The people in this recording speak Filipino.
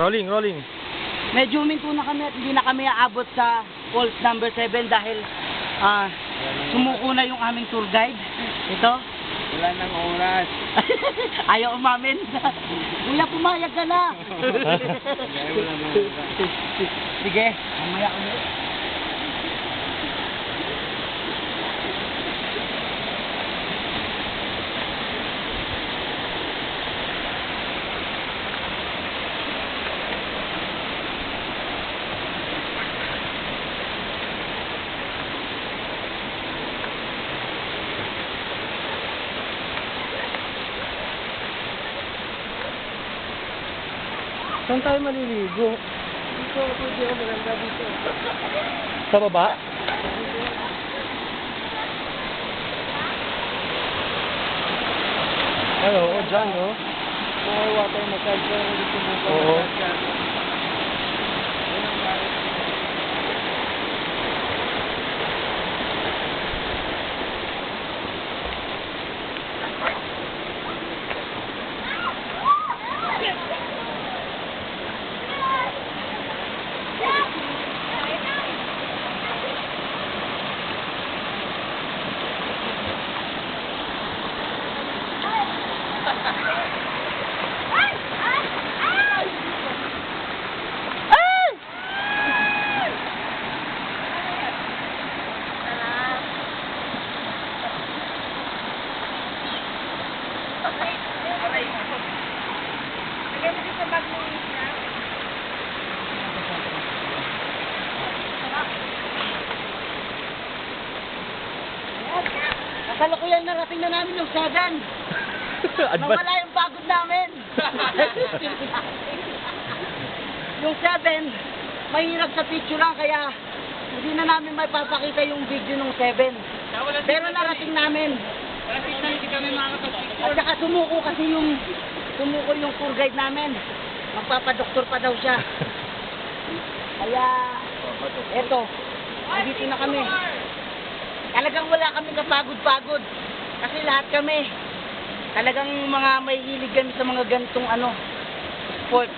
Rolling, rolling. Medyo huminto na kami at hindi na kami aabot sa falls number 7 dahil sumuko na yung aming tour guide. Ito. Wala nang oras. Ayaw umamin. Kuya, pumayag ka na. Wala nang oras. Sige, mamaya ulit. Saan tayo maliligo? Dito, pwede ako maganda dito. Sa baba? Ay, oo, dyan, no? Kung water massage ko, dito mo pa Oo. massage. Ayun ang bakit. Kasalukuyan narating na namin yung 7. Nawala yung pagod namin. Yung 7, mahirap sa picture lang kaya hindi na namin mapapakita yung video ng 7. Pero narating namin. At saka sumuko kasi yung tour guide namin. Magpapadoktor pa daw siya. Kaya eto, nandito na kami. Talagang wala kami kapagod-pagod. Kasi lahat kami, talagang mga may hilig kami sa mga ganitong sport.